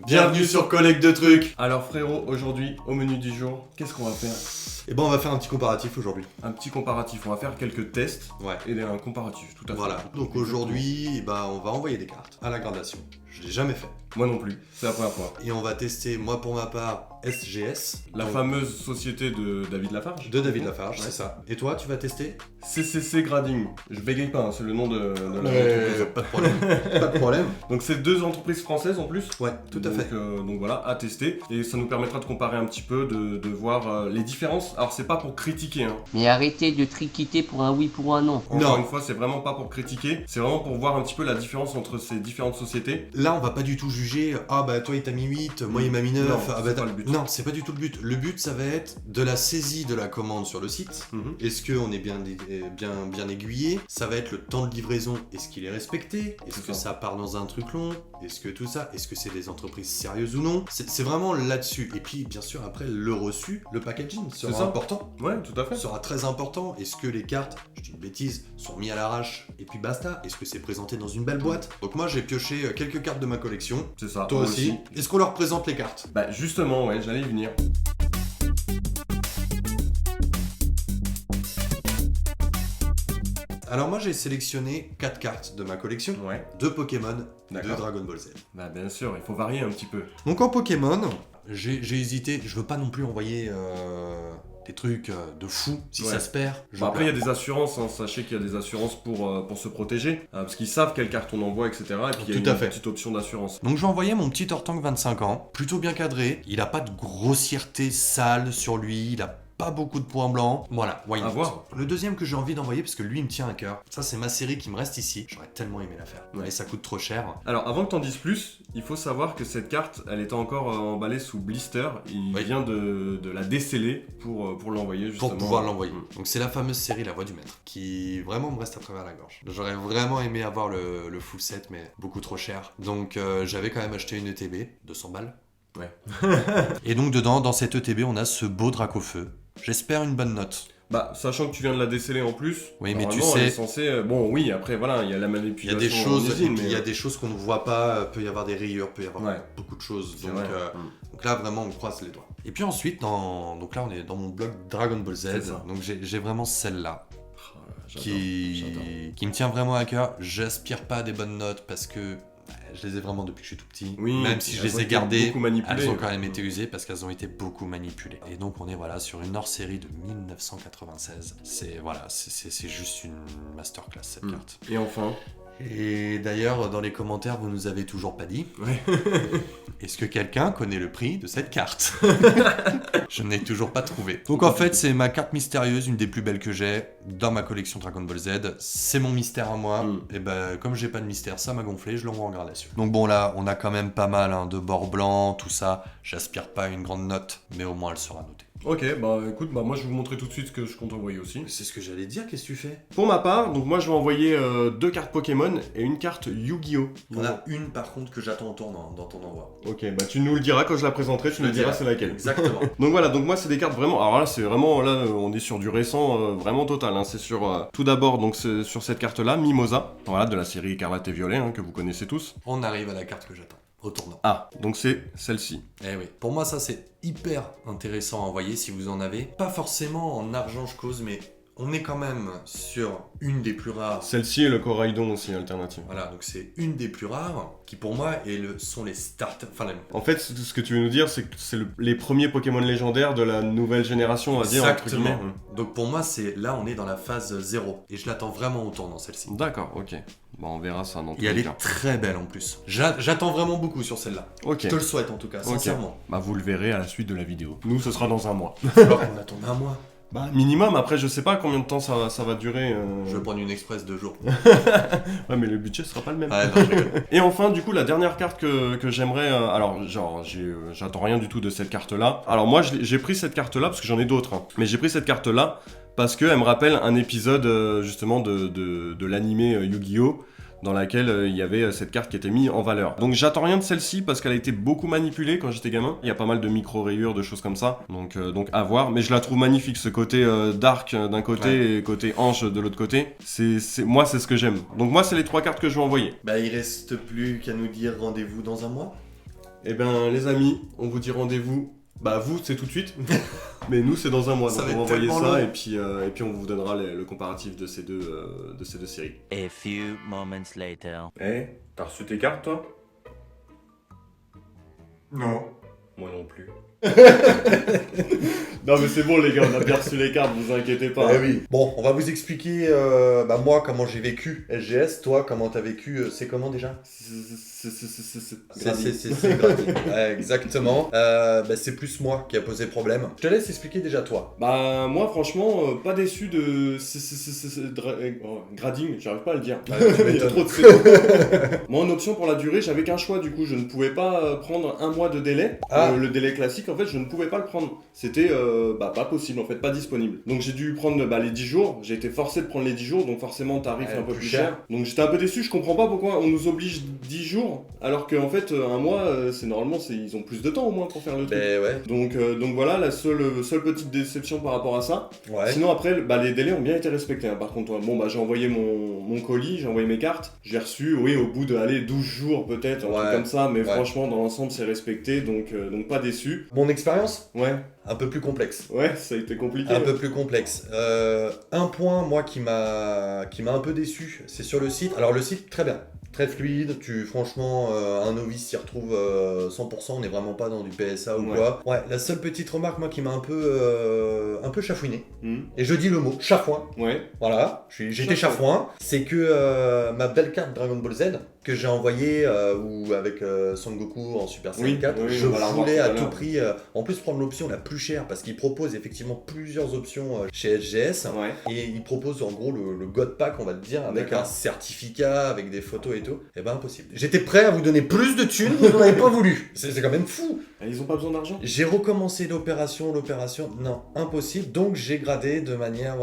Bienvenue sur Collecte de trucs. Alors frérot, aujourd'hui, au menu du jour, qu'est-ce qu'on va faire? Et ben on va faire un petit comparatif aujourd'hui. Un petit comparatif, on va faire quelques tests et un comparatif, tout à fait. Voilà, donc aujourd'hui, on va envoyer des cartes à la gradation. Je l'ai jamais fait. Moi non plus, c'est la première fois. Et on va tester, moi pour ma part, SGS. La fameuse société de David Lafarge. De David Lafarge, c'est ça. Et toi, tu vas tester CCC Grading. Je bégaye pas, hein, c'est le nom de la entreprise. Pas de problème. Pas de problème. Donc c'est deux entreprises françaises en plus. Ouais, tout à fait. Donc voilà, à tester. Et ça nous permettra de comparer un petit peu, de voir les différences. Alors c'est pas pour critiquer, hein. Mais arrêtez de triquiter pour un oui, pour un non. Encore une fois, c'est vraiment pas pour critiquer. C'est vraiment pour voir un petit peu la différence entre ces différentes sociétés. Là, on va pas du tout juger, toi il t'a mis 8, moi il m'a mis 9. Non, c'est pas le but. Non, c'est pas du tout le but. Le but, ça va être de la saisie de la commande sur le site. Est-ce qu'on est bien aiguillé? Ça va être le temps de livraison. Est-ce qu'il est respecté? Est-ce que ça part dans un truc long? Est-ce que tout ça? Est-ce que c'est des entreprises sérieuses ou non? C'est vraiment là-dessus. Et puis, bien sûr, après, le reçu, le packaging sera important. Ouais, tout à fait. Sera très important. Est-ce que les cartes, je dis une bêtise, sont mises à l'arrache et puis basta? Est-ce que c'est présenté dans une belle boîte? Donc moi, j'ai pioché quelques cartes de ma collection. C'est ça. Toi aussi. Est-ce qu'on leur présente les cartes? Bah justement, ouais, j'allais y venir. Alors moi j'ai sélectionné 4 cartes de ma collection, 2 Pokémon, 2 Dragon Ball Z. Bah bien sûr, il faut varier un petit peu. Donc en Pokémon, j'ai hésité, je veux pas non plus envoyer des trucs de fou si ça se perd. Après il y a des assurances, hein. Sachez qu'il y a des assurances pour se protéger, parce qu'ils savent quelle carte on envoie, etc. Et puis il y a une petite option d'assurance. Donc je vais envoyer mon petit Tortank 25 ans, plutôt bien cadré, il a pas de grossièreté sale sur lui, il a pas beaucoup de points blancs. Voilà, à voir. Le deuxième que j'ai envie d'envoyer, parce que lui il me tient à cœur, ça c'est ma série qui me reste ici. J'aurais tellement aimé la faire. Mais ça coûte trop cher. Alors avant que t'en dises plus, il faut savoir que cette carte, elle était encore emballée sous blister. Il vient de la déceler pour l'envoyer justement. Pour pouvoir l'envoyer. Donc c'est la fameuse série La Voix du Maître, qui vraiment me reste à travers la gorge. J'aurais vraiment aimé avoir le full set, mais beaucoup trop cher. Donc j'avais quand même acheté une ETB, 200 balles. Ouais. Et donc dedans, dans cette ETB, on a ce beau Dracofeu. J'espère une bonne note. Bah, sachant que tu viens de la déceler en plus, oui, mais tu sais, elle est censée... Bon, oui, après, voilà, il y a la manipulation. Il y a des choses, il y a des choses qu'on ne voit pas, peut y avoir des rayures, peut y avoir beaucoup de choses. Donc là, vraiment, on croise les doigts. Et puis ensuite, donc là, on est dans mon blog Dragon Ball Z, donc j'ai vraiment celle-là. Qui me tient vraiment à cœur. J'aspire pas à des bonnes notes parce que je les ai vraiment depuis que je suis tout petit. Oui, même si je les ai gardées, elles ont quand même été usées parce qu'elles ont été beaucoup manipulées. Et donc on est sur une hors-série de 1996. C'est juste une masterclass cette carte. Et enfin. Et d'ailleurs, dans les commentaires, vous nous avez toujours pas dit. Est-ce que quelqu'un connaît le prix de cette carte? Je n'ai toujours pas trouvé. Donc en fait, c'est ma carte mystérieuse, une des plus belles que j'ai dans ma collection Dragon Ball Z. C'est mon mystère à moi. Et comme j'ai pas de mystère, ça m'a gonflé, je l'envoie en gradation. Donc bon, là, on a quand même pas mal de bords blancs, tout ça. J'aspire pas à une grande note, mais au moins elle sera notée. Ok, bah écoute, moi je vais vous montrer tout de suite ce que je compte envoyer aussi. C'est ce que j'allais dire, qu'est-ce que tu fais? Pour ma part, donc moi je vais envoyer 2 cartes Pokémon et une carte Yu-Gi-Oh! Il y en a une par contre que j'attends dans ton envoi. Ok, bah tu nous le diras quand je la présenterai, tu nous diras c'est laquelle. Exactement. Donc voilà, donc moi c'est des cartes vraiment, alors là c'est vraiment, là on est sur du récent vraiment total, hein. C'est sur, tout d'abord donc c'est sur cette carte là, Mimosa, voilà, de la série Écarlate et Violet, hein, que vous connaissez tous. On arrive à la carte que j'attends. Au tournant. Ah, donc c'est celle-ci. Eh oui. Pour moi, ça c'est hyper intéressant à envoyer si vous en avez. Pas forcément en argent, je cause, mais on est quand même sur une des plus rares. Celle-ci et le Coraidon aussi, alternative. Voilà, donc c'est une des plus rares qui pour moi sont les starters. En fait, ce que tu veux nous dire, c'est que c'est les premiers Pokémon légendaires de la nouvelle génération, à dire. Exactement. Donc pour moi, là on est dans la phase 0 et je l'attends vraiment au tournant celle-ci. D'accord, ok. Bon, on verra ça dans tous les cas. Et elle est très belle en plus. J'attends vraiment beaucoup sur celle-là. Ok. Je te le souhaite en tout cas, sincèrement. Bah vous le verrez à la suite de la vidéo. Nous, ce sera dans un mois. Alors qu'on attend un mois. Bah minimum, après je sais pas combien de temps ça va durer. Je vais prendre une express 2 jours. Ouais, mais le budget sera pas le même. Ah, non, je rigole. Et enfin, du coup, la dernière carte que j'aimerais... alors, genre, j'attends rien du tout de cette carte-là. Alors moi, j'ai pris cette carte-là, parce que j'en ai d'autres, hein. Mais j'ai pris cette carte-là parce qu'elle me rappelle un épisode, justement, de l'animé Yu-Gi-Oh! Dans laquelle il y avait cette carte qui était mise en valeur. Donc j'attends rien de celle-ci parce qu'elle a été beaucoup manipulée quand j'étais gamin. Il y a pas mal de micro-rayures, de choses comme ça. Donc à voir. Mais je la trouve magnifique, ce côté dark d'un côté et côté ange de l'autre côté. Moi, c'est ce que j'aime. Donc moi, c'est les 3 cartes que je vais envoyer. Bah il reste plus qu'à nous dire rendez-vous dans un mois. Eh ben les amis, on vous dit rendez-vous. Bah vous c'est tout de suite, mais nous c'est dans un mois. Donc on va envoyer ça et puis on vous donnera le comparatif de ces deux séries. A few moments later. Eh, t'as reçu tes cartes toi? Non. Moi non plus. Non mais c'est bon les gars, on a bien reçu les cartes, vous inquiétez pas. Eh oui. Bon, on va vous expliquer, moi, comment j'ai vécu SGS, toi, comment t'as vécu, c'est comment déjà? C'est Grady. Ouais, exactement. C'est plus moi qui a posé problème. Je te laisse expliquer déjà toi. Bah moi franchement, pas déçu de grading, j'arrive pas à le dire. Il y a trop de C. Moi en option pour la durée, j'avais qu'un choix du coup, je ne pouvais pas prendre un mois de délai. Le délai classique en fait, je ne pouvais pas le prendre. C'était pas possible en fait, pas disponible. Donc j'ai dû prendre les 10 jours, j'ai été forcé de prendre les 10 jours, donc forcément tarif un peu plus cher. Donc j'étais un peu déçu, je comprends pas pourquoi on nous oblige 10 jours, alors qu'en fait un mois, ils ont plus de temps au moins pour faire le truc. Ouais. Donc voilà, la seule petite déception par rapport à ça. Ouais. Sinon après, les délais ont bien été respectés. Par contre, j'ai envoyé mon colis, j'ai envoyé mes cartes, j'ai reçu, oui, au bout de 12 jours peut-être, un truc comme ça, mais franchement dans l'ensemble c'est respecté, donc pas déçu. Mon expérience? Ouais. Un peu plus complexe. Ouais, ça a été compliqué. Un peu plus complexe. Un point, moi, qui m'a un peu déçu, c'est sur le site. Alors, le site, très bien. Très fluide. Franchement, un novice s'y retrouve 100%. On n'est vraiment pas dans du PSA ou quoi. Ouais, la seule petite remarque, moi, qui m'a un peu chafouiné. Et je dis le mot, chafouin. Ouais. Voilà, j'étais chafouin. C'est que ma belle carte Dragon Ball Z, que j'ai envoyée ou avec Son Goku en Super Saiyan 4, je voulais à tout prix en plus prendre l'option la plus chère parce qu'il propose effectivement plusieurs options chez SGS et il propose en gros le God Pack, on va te dire, avec un certificat, avec des photos et tout. Et ben impossible. J'étais prêt à vous donner plus de thunes, vous n'en avez pas voulu. C'est quand même fou. Ils ont pas besoin d'argent. J'ai recommencé l'opération, non, impossible. Donc j'ai gradé de manière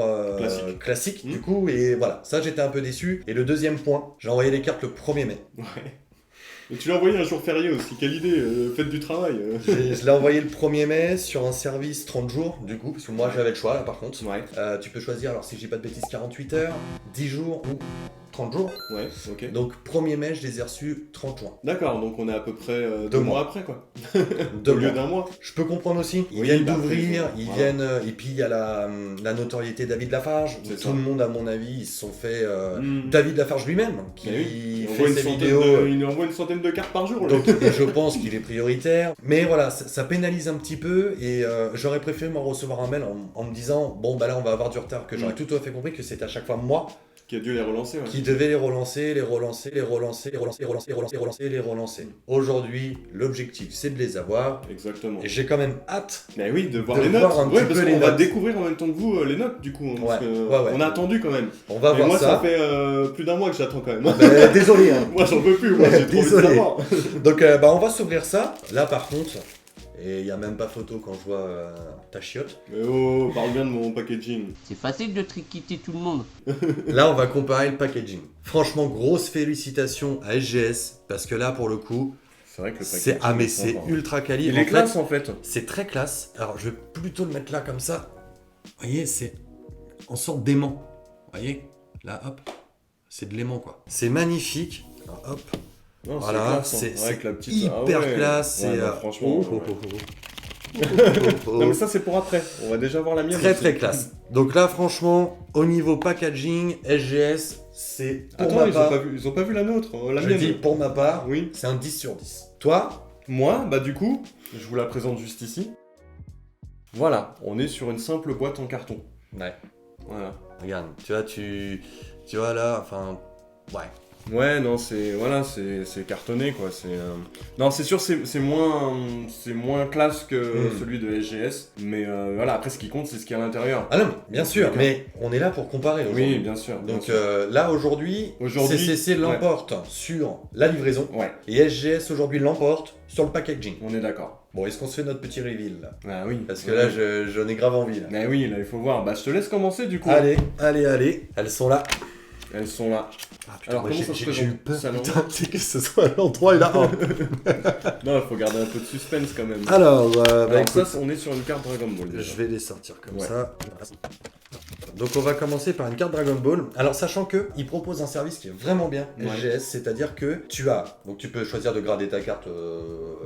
classique du coup, et voilà, ça j'étais un peu déçu. Et le deuxième point, j'ai envoyé les cartes le 1er mai. Ouais. Et tu l'as envoyé un jour férié aussi, quelle idée, faites du travail. Je l'ai envoyé le 1er mai sur un service 30 jours, du coup, parce que moi j'avais le choix là par contre. Tu peux choisir, alors si je dis pas de bêtises, 48 heures, 10 jours ou 30 jours. Ouais, ok. Donc 1er mai, je les ai reçus 30 juin. D'accord, donc on est à peu près 2 mois après quoi. Au lieu d'un mois. Je peux comprendre aussi. Ils viennent d'ouvrir, viennent. Et puis il y a la notoriété David Lafarge. Où tout le monde, à mon avis, ils se sont fait. David Lafarge lui-même, qui fait ses vidéos. Il envoie une centaine de cartes par jour. Donc, et je pense qu'il est prioritaire. Mais voilà, ça pénalise un petit peu. Et j'aurais préféré m'en recevoir un mail en me disant bon, bah là, on va avoir du retard. Que j'aurais tout à fait compris que c'était à chaque fois moi. Qui a dû les relancer, Qui devait les relancer. Aujourd'hui, l'objectif, c'est de les avoir. Exactement. Et j'ai quand même hâte. Mais oui, de voir les notes. Un petit peu les on notes. va découvrir en même temps que vous les notes, du coup. On a attendu quand même. On va voir moi, ça. Ça fait plus d'un mois que j'attends quand même. Désolé. Hein. Moi, j'en peux plus. Moi, j'ai trop envie de savoir. Donc, on va s'ouvrir ça. Là, par contre... Et il n'y a même pas photo quand je vois ta chiotte. Mais oh, parle bien de mon packaging. C'est facile de triquiter tout le monde. Là, on va comparer le packaging. Franchement, grosse félicitations à SGS, parce que là, pour le coup, c'est vrai que le packaging, c'est ultra quali. Il est classe en fait. C'est très classe. Alors, je vais plutôt le mettre là comme ça. Vous voyez, c'est en sorte d'aimant. Vous voyez, là, hop, c'est de l'aimant quoi. C'est magnifique. Alors, hop. Non, voilà, c'est hyper classe. Franchement. Non, mais ça, c'est pour après. On va déjà voir la mienne. Très classe. Donc là, franchement, au niveau packaging, SGS, c'est pour ma part. Ils ont pas vu la nôtre. La je mienne. dis pour ma part, oui. C'est un 10 sur 10. Toi? Moi, bah du coup, je vous la présente juste ici. Voilà, on est sur une simple boîte en carton. Ouais. Voilà. Regarde, tu vois là, enfin, ouais. Ouais, non, c'est cartonné quoi. Non, c'est sûr, c'est moins classe que celui de SGS, mais voilà. Après, ce qui compte, c'est ce qu'il y a à l'intérieur. Ah non, bien sûr, mais on est là pour comparer aujourd'hui. Oui, bien sûr. Donc là, aujourd'hui, CCC l'emporte sur la livraison, et SGS aujourd'hui l'emporte sur le packaging. On est d'accord. Bon, est-ce qu'on se fait notre petit reveal là? Ah oui. Parce que là, j'en ai grave envie là. Mais oui, là, il faut voir. Bah, je te laisse commencer du coup. Allez, elles sont là. Elles sont là. Ah, putain, alors, comment ça se présente? J'ai eu peur, putain, c'est que ce soit à l'endroit et là. Non, il faut garder un peu de suspense quand même. Alors, écoute, ça, on est sur une carte Dragon Ball. Déjà. Je vais les sortir comme ça. Donc on va commencer par une carte Dragon Ball. Alors sachant que il propose un service qui est vraiment bien, SGS, c'est-à-dire que tu peux choisir de grader ta carte,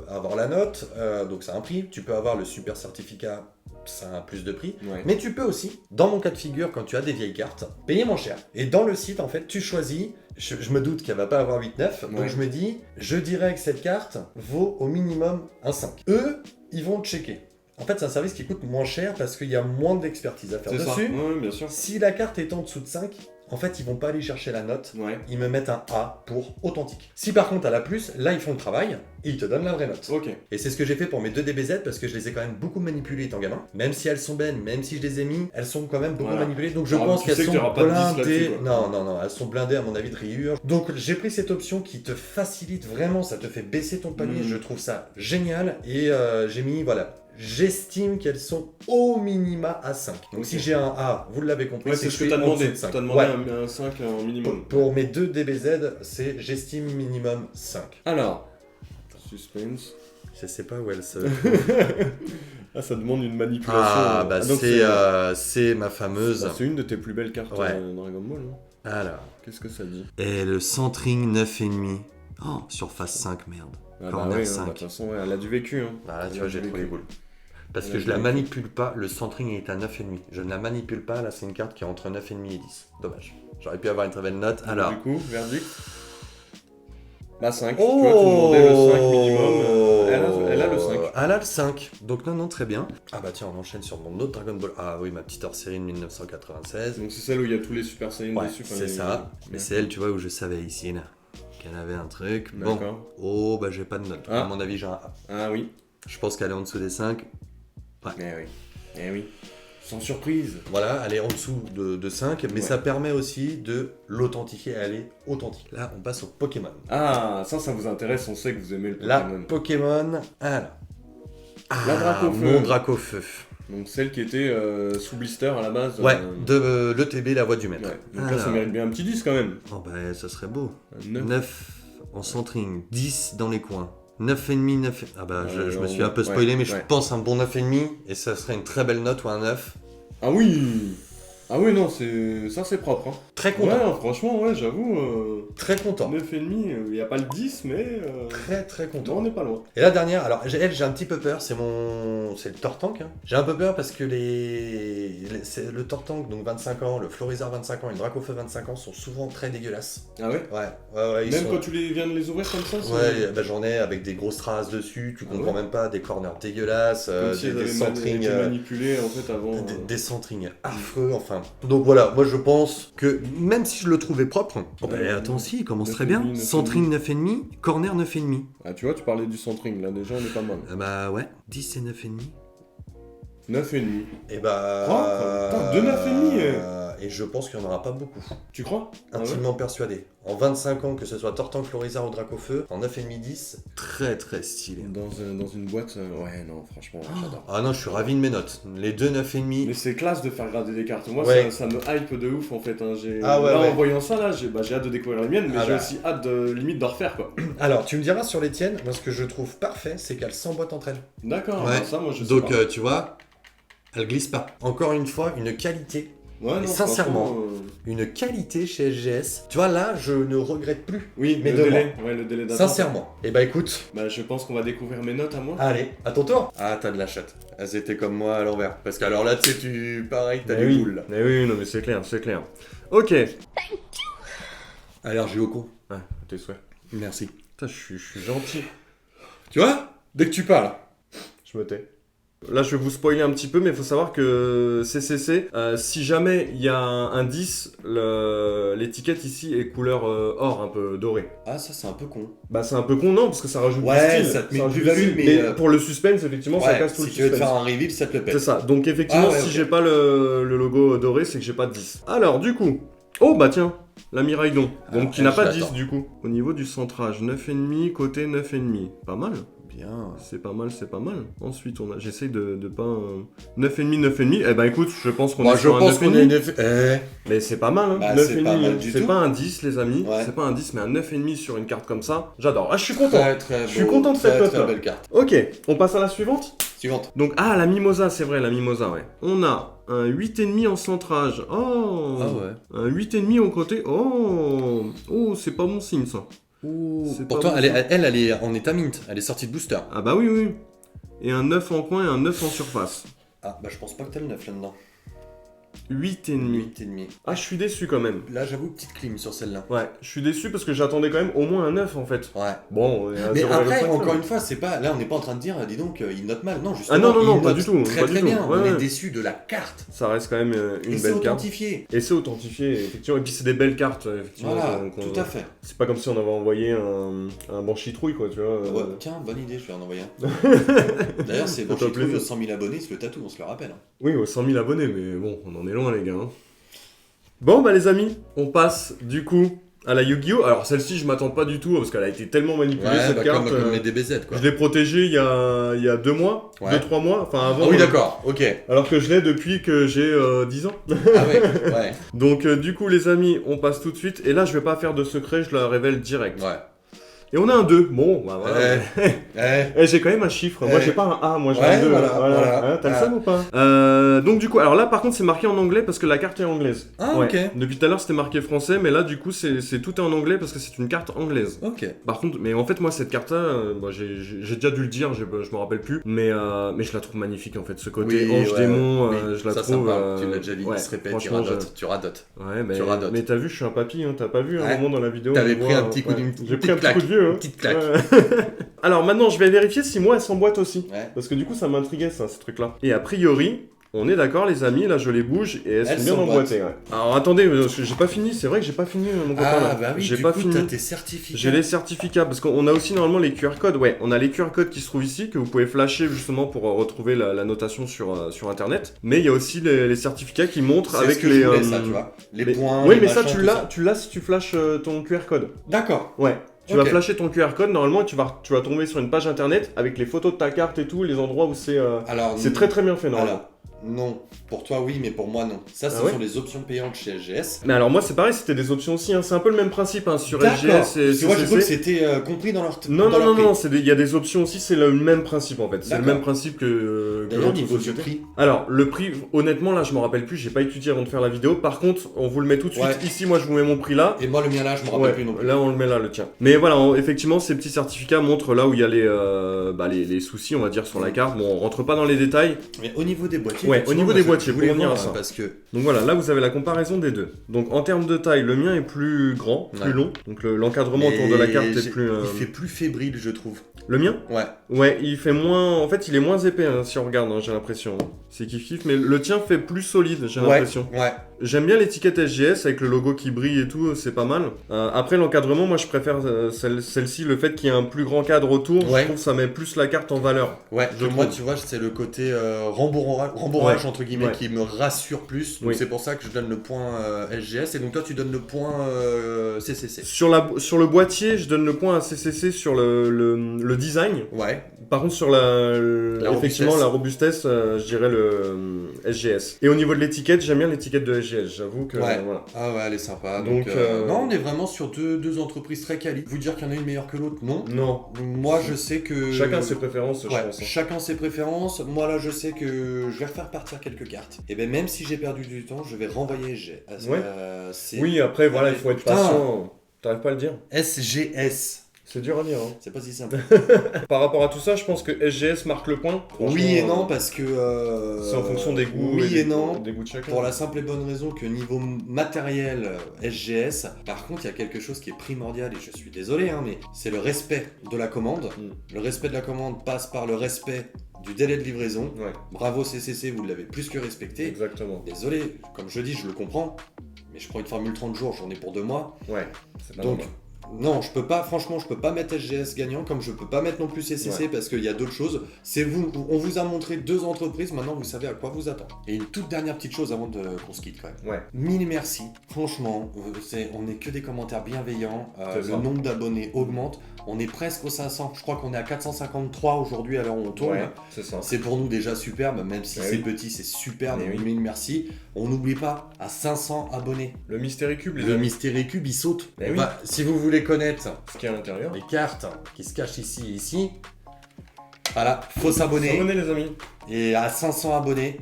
avoir la note, donc ça a un prix. Tu peux avoir le super certificat, ça a un plus de prix. Mais tu peux aussi, dans mon cas de figure, quand tu as des vieilles cartes, payer moins cher. Et dans le site, en fait, tu choisis. Je me doute qu'elle va pas avoir 8-9, donc je me dis, je dirais que cette carte vaut au minimum un 5. Eux, ils vont checker. En fait, c'est un service qui coûte moins cher parce qu'il y a moins d'expertise à faire dessus. Ouais, bien sûr. Si la carte est en dessous de 5, en fait, ils vont pas aller chercher la note. Ils me mettent un A pour authentique. Si par contre, elle a plus, là, ils font le travail et ils te donnent la vraie note. Et c'est ce que j'ai fait pour mes 2 DBZ parce que je les ai quand même beaucoup manipulées étant gamin. Même si elles sont belles, même si je les ai mis, elles sont quand même beaucoup manipulées. Donc je pense qu'elles sont blindées. Non, elles sont blindées à mon avis de rayures. Donc j'ai pris cette option qui te facilite vraiment, ça te fait baisser ton panier. Je trouve ça génial. Et j'ai mis, voilà. J'estime qu'elles sont au minima à 5. Donc si j'ai un A, vous l'avez compris, c'est ce que tu as demandé. Tu as demandé un 5 en minimum. Pour mes 2 DBZ, c'est j'estime minimum 5. Alors, suspense. Je sais pas où elle se... Ah, ça demande une manipulation. Ah, bah c'est ma fameuse... c'est une de tes plus belles cartes Dragon Ball. Alors, qu'est-ce que ça dit? Et le centring 9,5. Oh, surface 5, merde. Corner 5. De toute façon, elle a du vécu. Là, tu vois, j'ai trop les boules. Parce que je la manipule pas, le centring est à 9,5. Je ne la manipule pas, là c'est une carte qui est entre 9,5 et 10. Dommage. J'aurais pu avoir une très belle note. Alors. Du coup, verdict. Bah 5. Tu vois, tu demandais le 5 minimum. Elle a le 5. Elle a le 5. Donc non, très bien. Ah bah tiens, on enchaîne sur mon autre Dragon Ball. Ah oui, ma petite hors-série de 1996. Donc c'est celle où il y a tous les Super Saiyan dessus. C'est ça. Mais c'est elle, tu vois, où je savais ici, là, qu'elle avait un truc. Bon. Oh, bah j'ai pas de note. À mon avis, j'ai un A. Ah oui. Je pense qu'elle est en dessous des 5. Eh oui. Sans surprise. Voilà, elle est en dessous de 5, mais ça permet aussi de l'authentifier, elle est authentique. Là, on passe au Pokémon. Ah, ça vous intéresse, on sait que vous aimez le Pokémon. La Pokémon, alors. La Dracofeu. Mon Dracofeu. Donc celle qui était sous blister à la base. De l'ETB, la voix du maître. Donc là, ça mérite bien un petit 10 quand même. Oh bah, ça serait beau. 9 en centring, 10 dans les coins. 9,5, 9... Ah bah, je me suis un peu spoilé, mais je pense un bon 9,5, et ça serait une très belle note ou un 9. Ah oui, non, c'est propre. Hein. Très content. Ouais, franchement, j'avoue. Très content. 9,5, il n'y a pas le 10, mais... Très content. Non, on n'est pas loin. Et la dernière, alors, j'ai un petit peu peur, c'est le Tortank. Hein. J'ai un peu peur parce que c'est le Tortank, donc 25 ans, le Florizard 25 ans et le Dracofeu 25 ans sont souvent très dégueulasses. Ah ouais? Ouais. Même quand tu viens de les ouvrir comme ça? Ouais, bah, j'en ai avec des grosses traces dessus, tu comprends même pas, des corners dégueulasses, des centrings... manipulés en fait avant... Des centrings affreux, enfin... Donc voilà, moi je pense que même si je le trouvais propre, attends si, il commence très bien. Centring 9,5, corner 9,5. Ah tu vois, tu parlais du centring, là déjà on est pas mal. Bah ouais, 10 et 9,5. 9,5. Et bah... Putain, 2 9,5 et je pense qu'il n'y en aura pas beaucoup. Tu crois? Intimement persuadé. En 25 ans, que ce soit Tortank, Florizard ou Dracofeu, en 9,5, 10, très stylé. Dans une boîte, ouais, non, franchement, j'adore. Ah non, je suis ravi de mes notes. Les deux 9,5. Mais c'est classe de faire grader des cartes. Moi, ça me hype de ouf en fait. Hein. En voyant ça, là, j'ai hâte de découvrir les miennes, mais j'ai aussi hâte limite d'en refaire quoi. Alors, tu me diras sur les tiennes, moi ce que je trouve parfait, c'est qu'elles s'emboîtent entre elles. D'accord, ça, moi je sais donc, pas. Tu vois, elles glissent pas. Encore une fois, une qualité. Ouais, et sincèrement, une qualité chez SGS. Tu vois, là, je ne regrette plus. Oui, le délai d'attente. Sincèrement. Et bah écoute. Bah, je pense qu'on va découvrir mes notes à moi. Allez, à ton tour. Ah, t'as de la chatte. Elles étaient comme moi à l'envers. Parce qu'alors là, tu sais, pareil, t'as des boules. Mais oui, non, mais c'est clair. Ok. Allergie au con. Ouais, tes souhaits. Merci. Putain, je suis gentil. Tu vois, dès que tu parles, je me tais. Là, je vais vous spoiler un petit peu, mais il faut savoir que CCC, si jamais il y a un 10, l'étiquette ici est couleur or, un peu doré. Ah, ça, c'est un peu con. Bah, c'est un peu con, non, parce que ça rajoute du style. Ça te met une plus-value, mais pour le suspense, effectivement, ça casse tout le suspense. Si tu veux te faire un reveal, ça te le pète. C'est ça. Donc, effectivement, si j'ai pas le logo doré, c'est que j'ai pas de 10. Alors, du coup... Oh, bah tiens, la Miraidon. Donc, qui n'a pas de 10, du coup. Au niveau du centrage, 9,5, côté 9,5. Pas mal. Bien. C'est pas mal. Ensuite, j'essaye de pas... 9,5. Eh ben écoute, je pense qu'on est sur un 9,5. Mais c'est pas mal, hein. Bah, 9,5. C'est pas un 10, les amis. Ouais. C'est pas un 10, mais un 9,5 sur une carte comme ça. J'adore. Ah, je suis content. Très je suis content de cette note. Très belle carte. Ok, on passe à la suivante. Suivante. Donc, la Mimosa, c'est vrai, la Mimosa, ouais. On a un 8,5 en centrage. Oh. Ah ouais. Un 8,5 au côté. Oh. Oh, c'est pas bon signe, ça. Pourtant, elle est en état mint. Elle est sortie de booster. Ah bah oui, oui. Et un 9 en coin et un 9 en surface. Ah bah je pense pas que t'as le 9 là-dedans. 8,5. 8,5. Ah, je suis déçu quand même. Là, j'avoue, petite clim sur celle-là. Ouais, je suis déçu parce que j'attendais quand même au moins un 9 en fait. Ouais. Bon, mais après, encore une fois, c'est pas. Là, on n'est pas en train de dire, dis donc, il note mal. Non, justement. Ah non, il pas note du tout. Très pas très du bien. tout. Ouais, on est ouais. déçu de la carte. Ça reste quand même une Et c'est belle carte. authentifié. Et c'est authentifié, effectivement. Et puis c'est des belles cartes, effectivement. Voilà, tout à fait. C'est pas comme si on avait envoyé un banchitrouille, quoi, tu vois. Ouais, tiens, bonne idée, je vais en envoyer un. D'ailleurs, c'est banchitrouille aux 100 000 abonnés, c'est le tatou, on se le rappelle. Oui, aux 100 000 abonnés, mais bon, on en est loin, les gars. Hein. Bon, bah les amis, on passe du coup à la Yu-Gi-Oh! Alors celle-ci, je m'attends pas du tout parce qu'elle a été tellement manipulée cette carte. Comme les DBZ quoi. Je l'ai protégée il y a 2 mois, 2-3 mois, enfin avant. Ah oui, d'accord, ok. Alors que je l'ai depuis que j'ai 10 ans. Ah ouais. Donc du coup, les amis, on passe tout de suite. Et là, je vais pas faire de secret, je la révèle direct. Ouais. Et on a un 2. Bon, bah voilà. J'ai quand même un chiffre. Moi, j'ai pas un A, moi j'ai un 2. Voilà. Hein, t'as le seum ou pas donc, du coup, alors là, par contre, c'est marqué en anglais parce que la carte est anglaise. Ah, ok. Depuis tout à l'heure, c'était marqué français, mais là, du coup, tout est en anglais parce que c'est une carte anglaise. Ok. Par contre, mais en fait, moi, cette carte-là, j'ai déjà dû le dire, je me rappelle plus, mais je la trouve magnifique en fait. Ce côté ange démon, je la trouve. Tu l'as déjà dit, il se répète, tu radotes. Ouais, mais, tu radotes. Mais t'as vu, je suis un papy, hein, t'as pas vu un moment dans la vidéo. T'avais pris un petit coup d'une J'ai pris un petit coup de vieux. Hein. Petite claque. Alors maintenant, je vais vérifier si moi elle s'emboîte aussi. Ouais. Parce que du coup, ça m'intriguait ça, ce truc-là. Et a priori, on est d'accord, les amis, là je les bouge et elles sont bien emboîtées. Ouais. Alors attendez, parce que j'ai pas fini, c'est vrai que j'ai pas fini mon copain là. Ah bah oui, j'ai du pas coup, fini. t'as tes certificats. J'ai les certificats, parce qu'on a aussi normalement les QR codes. Ouais, on a les QR codes qui se trouvent ici, que vous pouvez flasher justement pour retrouver la notation sur internet. Mais il y a aussi les certificats qui montrent avec les. Ça, tu vois. Les points. Oui, les mais ça, machins, tu l'as si tu flashes ton QR code. D'accord. Ouais. Tu vas flasher ton QR code, normalement, et tu vas tomber sur une page internet avec les photos de ta carte et tout, les endroits où c'est très très bien fait, normalement. Alors, non. Pour toi, oui, mais pour moi, non. Ça, ce sont les options payantes chez SGS. Mais alors, moi, c'est pareil, c'était des options aussi. Hein. C'est un peu le même principe hein, sur SGS et CCC. Moi, je crois que c'était compris dans leur Non, il y a des options aussi, c'est le même principe en fait. C'est le même principe que d'ailleurs, niveau du prix. Alors, le prix, honnêtement, là, je me rappelle plus, j'ai pas étudié avant de faire la vidéo. Par contre, on vous le met tout de suite. Ici, moi, je vous mets mon prix là. Et moi, le mien là, je me rappelle plus non plus. Là, on le met là, le tien. Mais voilà, effectivement, ces petits certificats montrent là où il y a les soucis, on va dire, sur la carte. Bon, on rentre pas dans les détails. Mais au niveau des boîtiers. Ouais, au niveau des boîtiers, pour revenir à ça. Parce que... Donc voilà, là vous avez la comparaison des deux. Donc en termes de taille, le mien est plus grand, plus long. Donc l'encadrement autour de la carte est plus... Il fait plus fébrile, je trouve. Le mien ? Ouais. Ouais, il fait moins... En fait, il est moins épais, hein, si on regarde, hein, j'ai l'impression. C'est kiff-kiff, mais le tien fait plus solide, j'ai l'impression. Ouais. J'aime bien l'étiquette SGS avec le logo qui brille et tout, c'est pas mal. Après, l'encadrement, moi je préfère celle-ci, le fait qu'il y ait un plus grand cadre autour, je trouve que ça met plus la carte en valeur. Ouais, moi tu vois, c'est le côté rembourrage entre guillemets qui me rassure plus. Donc c'est pour ça que je donne le point SGS et donc toi tu donnes le point CCC. Sur le boîtier, je donne le point à CCC sur le design. Ouais. Par contre, sur effectivement, la robustesse, je dirais le SGS. Et au niveau de l'étiquette, j'aime bien l'étiquette de SGS, j'avoue que... Ouais. Voilà. Ah ouais, elle est sympa. Donc, non, on est vraiment sur deux entreprises très quali. Vous dire qu'il y en a une meilleure que l'autre, non. Non. Moi, je sais que... Chacun ses préférences, je pense. Hein. Chacun ses préférences. Moi, là, je sais que je vais refaire partir quelques cartes. Et bien, même si j'ai perdu du temps, je vais renvoyer SGS. Oui, après, voilà, il faut être patient. T'arrives pas à le dire. SGS. C'est dur à dire. Hein. C'est pas si simple. Par rapport à tout ça, je pense que SGS marque le point. Oui et non, parce que... c'est en fonction des goûts et non, des goûts de chacun. Pour la simple et bonne raison que niveau matériel, SGS, par contre, il y a quelque chose qui est primordial, et je suis désolé, hein, mais c'est le respect de la commande. Le respect de la commande passe par le respect du délai de livraison. Ouais. Bravo CCC, vous l'avez plus que respecté. Exactement. Désolé, comme je dis, je le comprends, mais je prends une formule 30 jours, j'en ai pour 2 mois. Ouais, c'est pas donc normal. Non, je peux pas, franchement, je peux pas mettre SGS gagnant comme je peux pas mettre non plus CCC parce qu'il y a d'autres choses. On vous a montré 2 entreprises, maintenant vous savez à quoi vous attendre. Et une toute dernière petite chose avant qu'on se quitte quand même. Ouais. Mille merci, franchement, on n'est que des commentaires bienveillants, le nombre d'abonnés augmente, on est presque aux 500, je crois qu'on est à 453 aujourd'hui à l'heure où on tourne. Ouais, c'est ça. C'est pour nous déjà superbe, même si c'est petit, c'est superbe, mille merci. On n'oublie pas, à 500 abonnés. Le Mystery Cube, Le Mystery Cube, il saute. Si vous voulez connaître ce qu'il y a à l'intérieur, les cartes qui se cachent ici et ici, Voilà, faut s'abonner. S'abonner les amis. Et à 500 abonnés,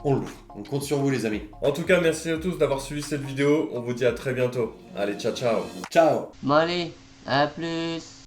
on l'ouvre. On compte sur vous les amis. En tout cas, merci à tous d'avoir suivi cette vidéo. On vous dit à très bientôt. Allez, ciao ciao. Ciao. Bon allez, à plus.